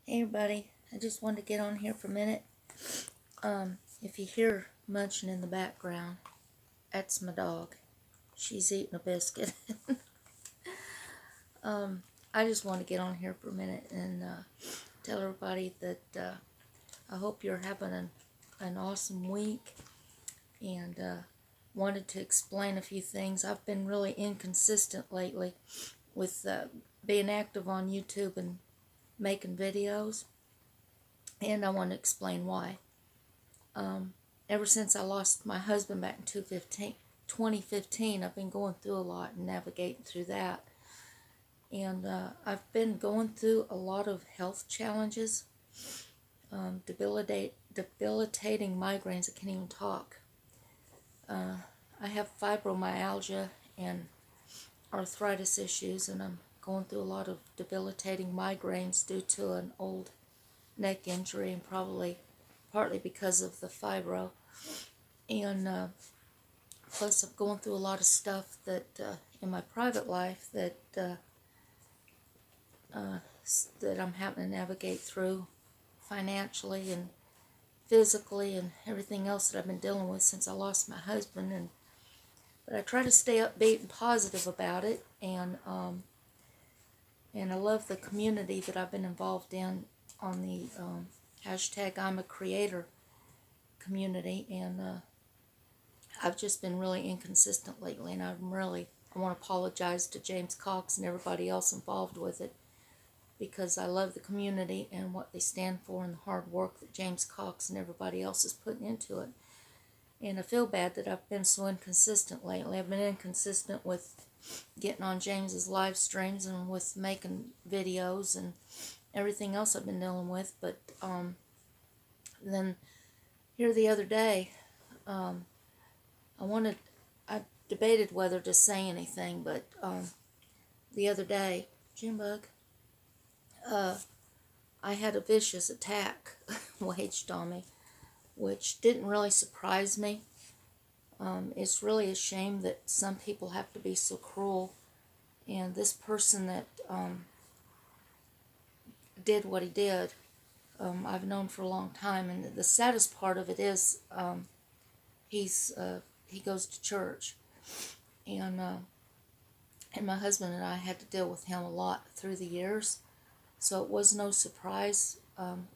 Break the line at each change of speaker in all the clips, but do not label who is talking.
Hey everybody, I just wanted to get on here for a minute. If you hear munching in the background, that's my dog. She's eating a biscuit. I just want to get on here for a minute and tell everybody that I hope you're having an awesome week, and wanted to explain a few things. I've been really inconsistent lately with being active on YouTube and making videos, and I want to explain why. Ever since I lost my husband back in 2015, I've been going through a lot and navigating through that. And I've been going through a lot of health challenges, debilitating migraines. I can't even talk. I have fibromyalgia and arthritis issues, and I'm going through a lot of debilitating migraines due to an old neck injury, and partly because of the fibro. And plus I'm going through a lot of stuff that in my private life that I'm having to navigate through financially and physically and everything else that I've been dealing with since I lost my husband. But I try to stay upbeat and positive about it, and I love the community that I've been involved in on the hashtag IAmACreator community, and I've just been really inconsistent lately, and I want to apologize to James Cox and everybody else involved with it, because I love the community and what they stand for and the hard work that James Cox and everybody else is putting into it. And I feel bad that I've been so inconsistent lately. I've been inconsistent with getting on James's live streams and with making videos and everything else I've been dealing with. But then here the other day, I debated whether to say anything, but the other day, Junebug, I had a vicious attack waged on me, which didn't really surprise me. It's really a shame that some people have to be so cruel, and this person that did what he did, I've known for a long time, and the saddest part of it is he goes to church, and my husband and I had to deal with him a lot through the years, so it was no surprise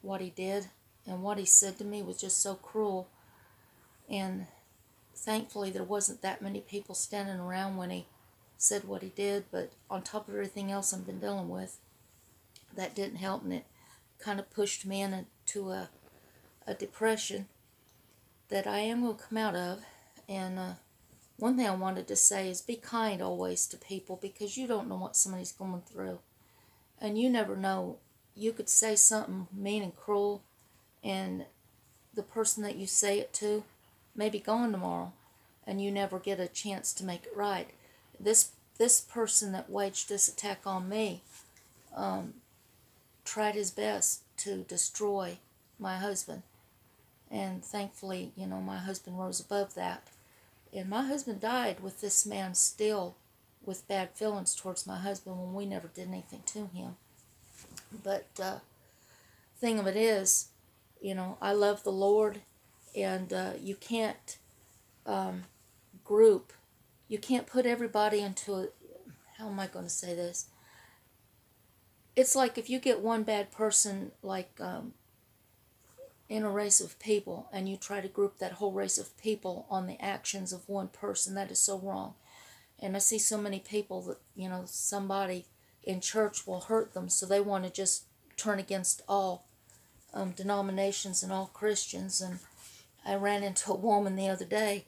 what he did, and what he said to me was just so cruel. And thankfully there wasn't that many people standing around when he said what he did, but on top of everything else I've been dealing with, that didn't help, and it kind of pushed me into a depression that I am going to come out of. And one thing I wanted to say is be kind always to people, because you don't know what somebody's going through, and you never know. You could say something mean and cruel, and the person that you say it to may be gone tomorrow, and you never get a chance to make it right. This person that waged this attack on me tried his best to destroy my husband, and thankfully, my husband rose above that. And my husband died with this man still with bad feelings towards my husband when we never did anything to him. But thing of it is, I love the Lord, and you can't you can't put everybody into how am I going to say this? It's like if you get one bad person, like in a race of people, and you try to group that whole race of people on the actions of one person, that is so wrong. And I see so many people that, somebody in church will hurt them, so they want to just turn against all denominations and all Christians. And I ran into a woman the other day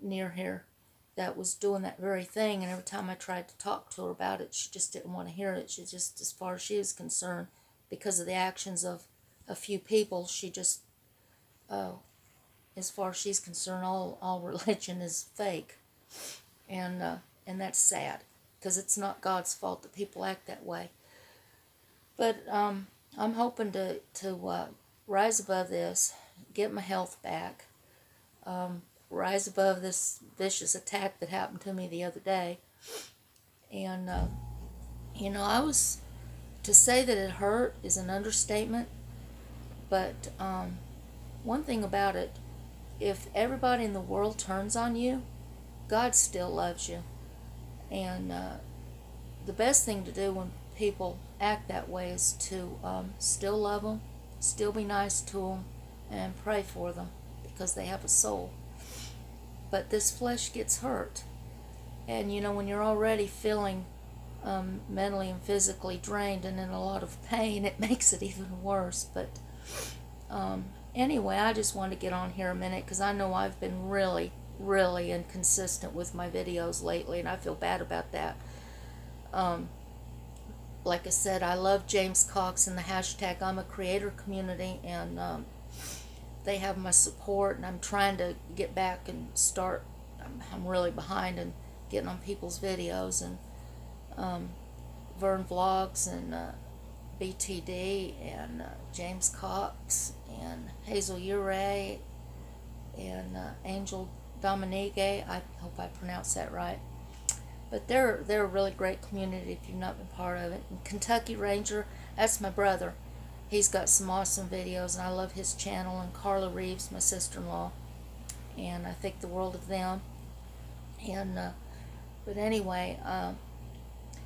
near here that was doing that very thing, and every time I tried to talk to her about it, she just didn't want to hear it. She just, as far as she is concerned, because of the actions of a few people, she just, as far as she's concerned, all religion is fake. And that's sad, because it's not God's fault that people act that way. But I'm hoping to rise above this, get my health back, rise above this vicious attack that happened to me the other day. And I was to say that it hurt is an understatement, but one thing about it, if everybody in the world turns on you, God still loves you. And the best thing to do when people act that way is to still love them, still be nice to them, and pray for them, because they have a soul. But this flesh gets hurt. And you know, when you're already feeling mentally and physically drained and in a lot of pain, it makes it even worse. But anyway, I just wanted to get on here a minute because I know I've been really inconsistent with my videos lately, and I feel bad about that. Like I said, I love James Cox and the hashtag IAmACreator community, and they have my support, and I'm trying to get back and start. I'm really behind in getting on people's videos, and Vern Vlogs and BTD and James Cox and Hazel Ure and Angel Dominique. I hope I pronounced that right. But they're a really great community if you've not been part of it. And Kentucky Ranger, that's my brother. He's got some awesome videos, and I love his channel. And Carla Reeves, my sister-in-law, and I think the world of them. And but anyway,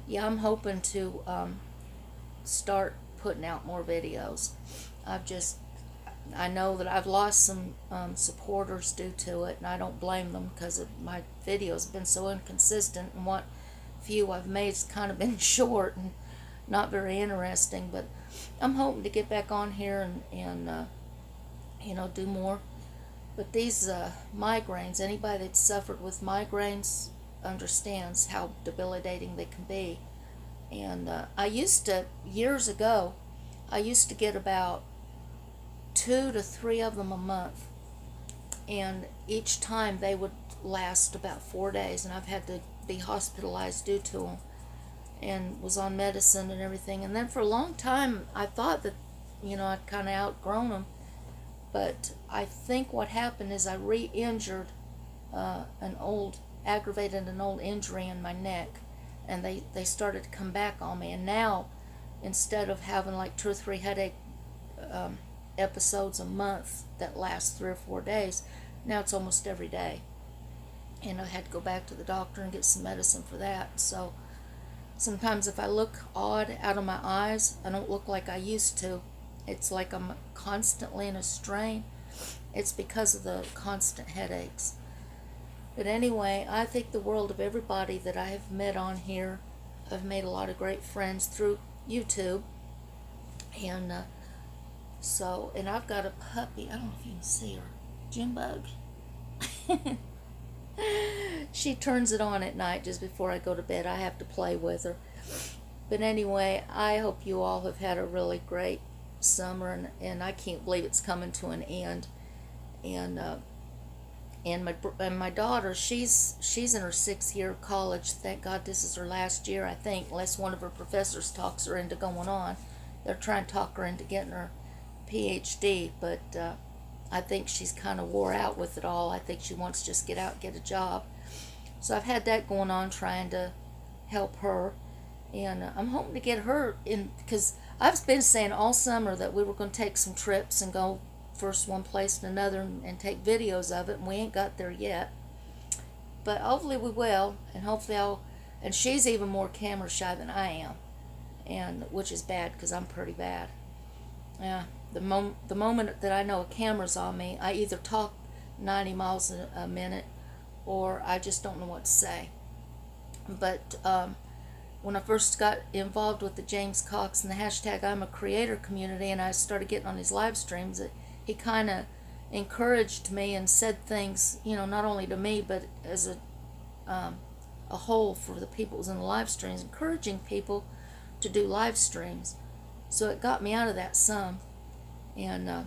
yeah, I'm hoping to start putting out more videos. I know that I've lost some supporters due to it, and I don't blame them, because my videos have been so inconsistent, and what few I've made has kind of been short and not very interesting. But I'm hoping to get back on here and you know, do more. But these migraines, anybody that's suffered with migraines understands how debilitating they can be. And I used to, years ago, I used to get about 2 to 3 of them a month, and each time they would last about 4 days, and I've had to be hospitalized due to them, and was on medicine and everything. And then for a long time I thought that, you know, I'd kind of outgrown them, but I think what happened is I re-injured aggravated an old injury in my neck, and they started to come back on me. And now, instead of having like 2 or 3 headache episodes a month that last 3 or 4 days, now it's almost every day. And I had to go back to the doctor and get some medicine for that. So sometimes if I look odd out of my eyes, I don't look like I used to. It's like I'm constantly in a strain. It's because of the constant headaches. But anyway, I think the world of everybody that I have met on here. I've made a lot of great friends through YouTube. And and I've got a puppy. I don't know if you can see her. Junebug. She turns it on at night just before I go to bed. I have to play with her. But anyway, I hope you all have had a really great summer, and I can't believe it's coming to an end. And my daughter, she's in her 6th year of college. Thank God this is her last year, I think, unless one of her professors talks her into going on. They're trying to talk her into getting her PhD, but I think she's kind of wore out with it all. I think she wants to just get out and get a job. So I've had that going on, trying to help her. And I'm hoping to get her in, because I've been saying all summer that we were going to take some trips and go first one place and another and take videos of it, and we ain't got there yet. But hopefully we will, and hopefully and she's even more camera shy than I am, and which is bad, because I'm pretty bad. Yeah, the moment that I know a camera's on me, I either talk 90 miles a minute, or I just don't know what to say. But when I first got involved with the James Cox and the hashtag IAmACreator community, and I started getting on his live streams, he kind of encouraged me and said things, you know, not only to me, but as a whole for the people who was in the live streams, encouraging people to do live streams. So it got me out of that some. And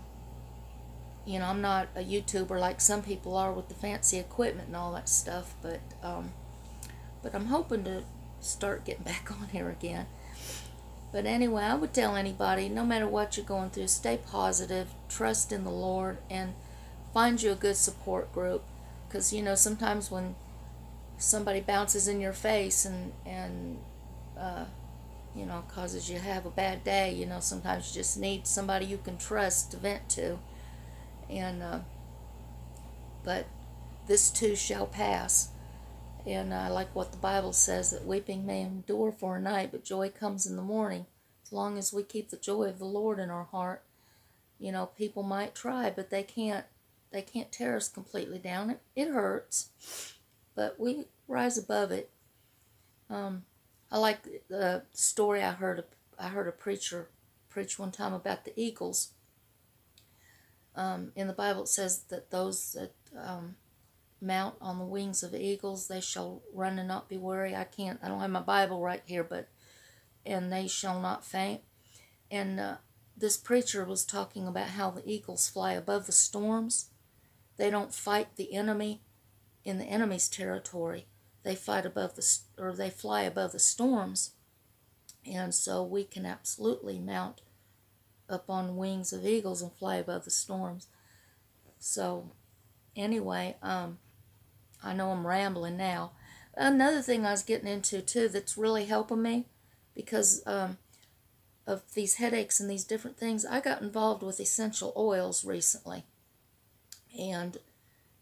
you know, I'm not a YouTuber like some people are with the fancy equipment and all that stuff, but I'm hoping to start getting back on here again. But anyway, I would tell anybody, no matter what you're going through, stay positive, trust in the Lord, and find you a good support group. Because, you know, sometimes when somebody bounces in your face and you know, causes you to have a bad day. You know, sometimes you just need somebody you can trust to vent to. And but this too shall pass. And I like what the Bible says, that weeping may endure for a night, but joy comes in the morning. As long as we keep the joy of the Lord in our heart, you know, people might try, but they can't tear us completely down. It hurts, but we rise above it. I like the story I heard a preacher preach one time about the eagles. In the Bible it says that those that mount on the wings of eagles, they shall run and not be weary. I don't have my Bible right here, but and they shall not faint. And this preacher was talking about how the eagles fly above the storms. They don't fight the enemy in the enemy's territory. They fly above the storms. And so we can absolutely mount up on wings of eagles and fly above the storms. So anyway, I know I'm rambling now. Another thing I was getting into too that's really helping me, because of these headaches and these different things, I got involved with essential oils recently, and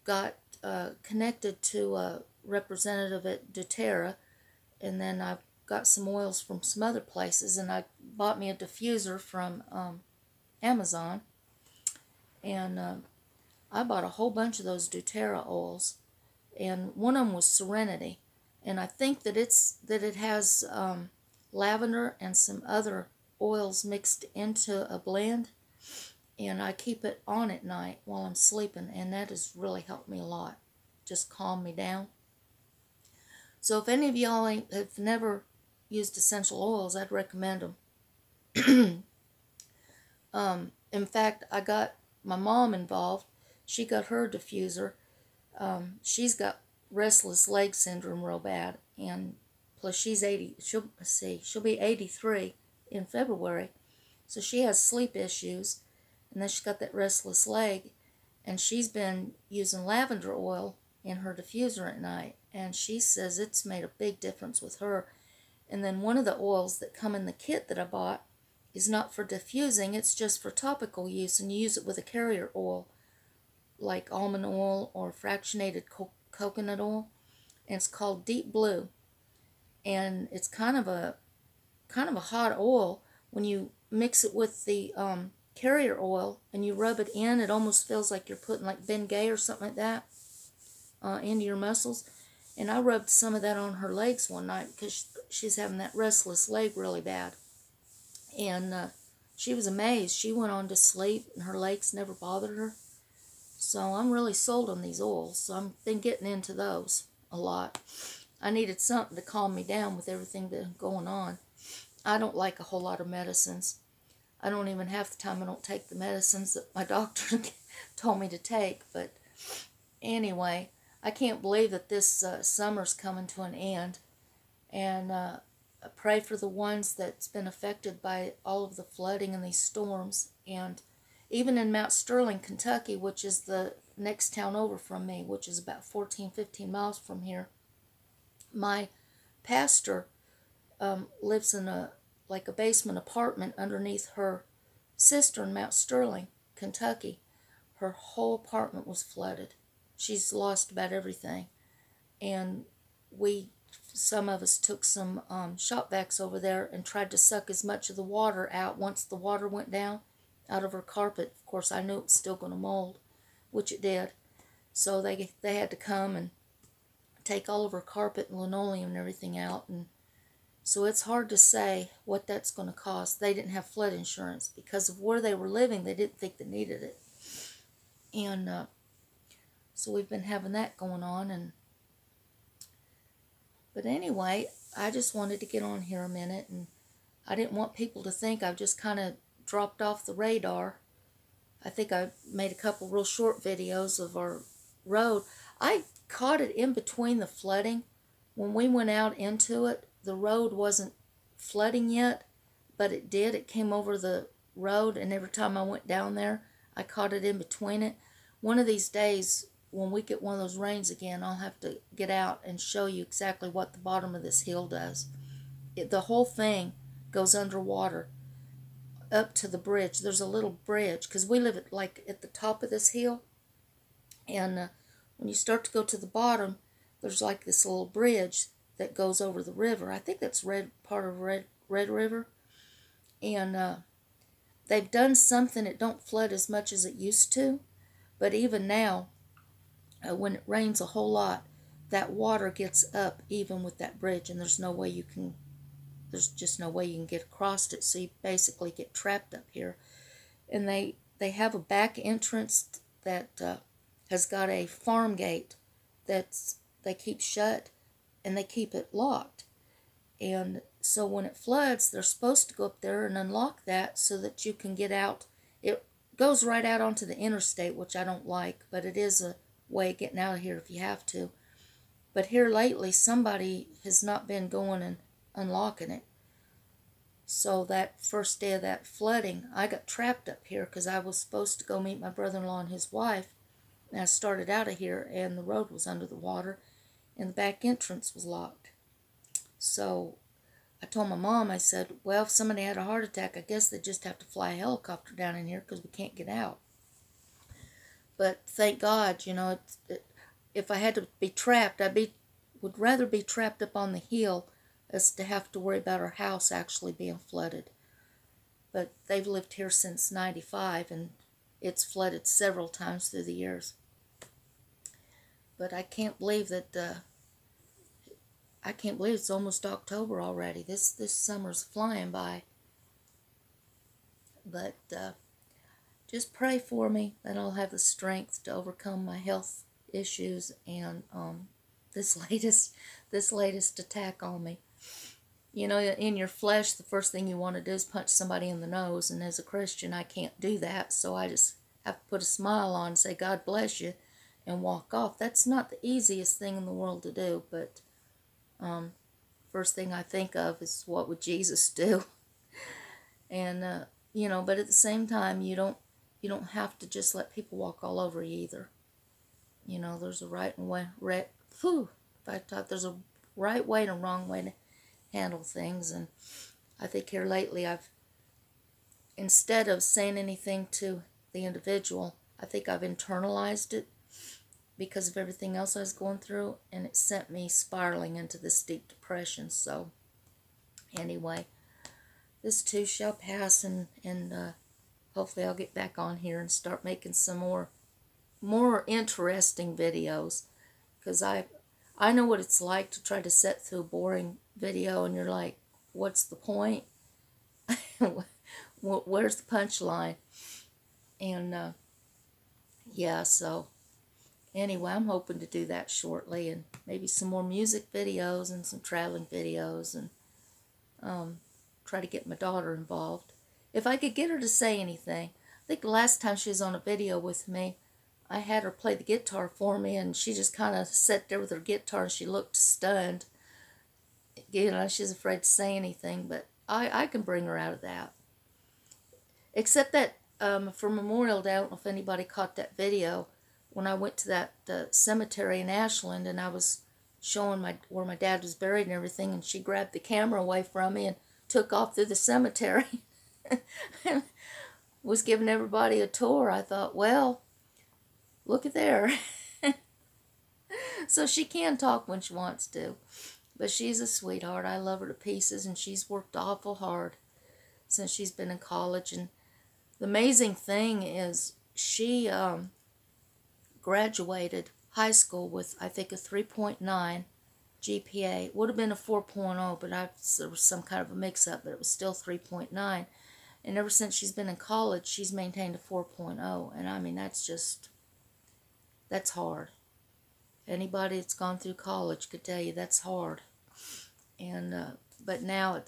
got connected to a representative at doTERRA, and then I got some oils from some other places, and I bought me a diffuser from Amazon, and I bought a whole bunch of those doTERRA oils, and one of them was Serenity, and I think that it has lavender and some other oils mixed into a blend, and I keep it on at night while I'm sleeping, and that has really helped me a lot, just calm me down. So if any of y'all have never used essential oils, I'd recommend them. In fact, I got my mom involved. She got her diffuser. She's got restless leg syndrome real bad, and plus she's 80. She'll be 83 in February, so she has sleep issues, and then she's got that restless leg, and she's been using lavender oil in her diffuser at night, and she says it's made a big difference with her. And then one of the oils that come in the kit that I bought is not for diffusing, it's just for topical use, and you use it with a carrier oil like almond oil or fractionated coconut oil, and it's called Deep Blue, and it's kind of a hot oil. When you mix it with the carrier oil and you rub it in, it almost feels like you're putting like Bengay or something like that into your muscles. And I rubbed some of that on her legs one night because she's having that restless leg really bad, and she was amazed. She went on to sleep and her legs never bothered her. So I'm really sold on these oils, so I've been getting into those a lot. I needed something to calm me down with everything that's going on. I don't like a whole lot of medicines. I don't even half the time I don't take the medicines that my doctor told me to take. But anyway, I can't believe that this summer's coming to an end. And I pray for the ones that's been affected by all of the flooding and these storms. And even in Mount Sterling, Kentucky, which is the next town over from me, which is about 14-15 miles from here, my pastor lives in a basement apartment underneath her sister in Mount Sterling, Kentucky. Her whole apartment was flooded. She's lost about everything. And some of us took some shop vacs over there and tried to suck as much of the water out once the water went down out of her carpet. Of course, I knew it was still going to mold, which it did. So they had to come and take all of her carpet and linoleum and everything out. And so it's hard to say what that's going to cost. They didn't have flood insurance because of where they were living. They didn't think they needed it. And so we've been having that going on. But anyway, I just wanted to get on here a minute, and I didn't want people to think I've just kind of dropped off the radar. I think I made a couple real short videos of our road. I caught it in between the flooding. When we went out into it, the road wasn't flooding yet, but it did. It came over the road, and every time I went down there, I caught it in between it. One of these days, when we get one of those rains again, I'll have to get out and show you exactly what the bottom of this hill does. The whole thing goes underwater up to the bridge. There's a little bridge, because we live at the top of this hill, and when you start to go to the bottom, there's like this little bridge that goes over the river. I think that's part of Red River, and they've done something. It don't flood as much as it used to, but even now, when it rains a whole lot, that water gets up even with that bridge, and there's just no way you can get across it, so you basically get trapped up here. And they have a back entrance that has got a farm gate they keep shut, and they keep it locked. And so when it floods, they're supposed to go up there and unlock that so that you can get out. It goes right out onto the interstate, which I don't like, but it is a way of getting out of here if you have to. But here lately, somebody has not been going and unlocking it. So that first day of that flooding, I got trapped up here because I was supposed to go meet my brother-in-law and his wife. And I started out of here, and the road was under the water, and the back entrance was locked. So I told my mom, I said, well, if somebody had a heart attack, I guess they just have to fly a helicopter down in here because we can't get out. But thank God, if I had to be trapped, would rather be trapped up on the hill as to have to worry about our house actually being flooded. But they've lived here since '95, and it's flooded several times through the years. But I can't believe that it's almost October already. This summer's flying by. But just pray for me that I'll have the strength to overcome my health issues and this latest attack on me. In your flesh, the first thing you want to do is punch somebody in the nose, and as a Christian, I can't do that, so I just have to put a smile on and say, God bless you, and walk off. That's not the easiest thing in the world to do, but first thing I think of is, what would Jesus do? And, but at the same time, you don't have to just let people walk all over you either. There's a right way, I thought there's a right way and a wrong way to handle things. And I think here lately, instead of saying anything to the individual, I think I've internalized it because of everything else I was going through, and it sent me spiraling into this deep depression. So anyway, this too shall pass, and hopefully I'll get back on here and start making some more interesting videos, because I know what it's like to try to sit through a boring video, and you're like, what's the point? Where's the punchline? And yeah, so anyway, I'm hoping to do that shortly, and maybe some more music videos and some traveling videos, and try to get my daughter involved. If I could get her to say anything. I think the last time she was on a video with me, I had her play the guitar for me, and she just kind of sat there with her guitar, and she looked stunned. She's afraid to say anything, but I can bring her out of that. Except that for Memorial Day, I don't know if anybody caught that video, when I went to that cemetery in Ashland, and I was showing where my dad was buried and everything, and she grabbed the camera away from me and took off through the cemetery. Was giving everybody a tour. I thought, well, look at there. So she can talk when she wants to. But she's a sweetheart. I love her to pieces, and she's worked awful hard since she's been in college. And the amazing thing is she graduated high school with, I think, a 3.9 GPA. Would have been a 4.0, but there was some kind of a mix-up, but it was still 3.9. And ever since she's been in college, she's maintained a 4.0. And I mean, that's hard. Anybody that's gone through college could tell you that's hard. And but now a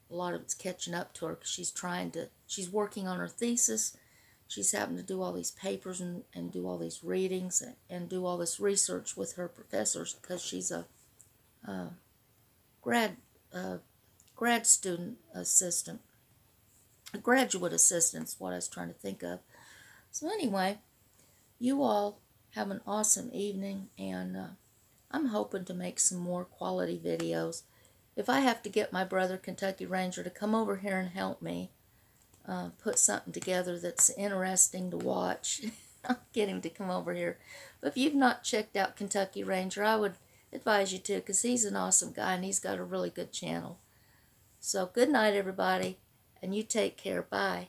lot of it's catching up to her, because she's working on her thesis. She's having to do all these papers and do all these readings and do all this research with her professors, because she's a grad student assistant. A graduate assistant is what I was trying to think of. So anyway, you all have an awesome evening, and I'm hoping to make some more quality videos. if I have to get my brother Kentucky Ranger to come over here and help me put something together that's interesting to watch, I'll get him to come over here. But if you've not checked out Kentucky Ranger, I would advise you to, because he's an awesome guy and he's got a really good channel. So good night, everybody, and you take care. Bye.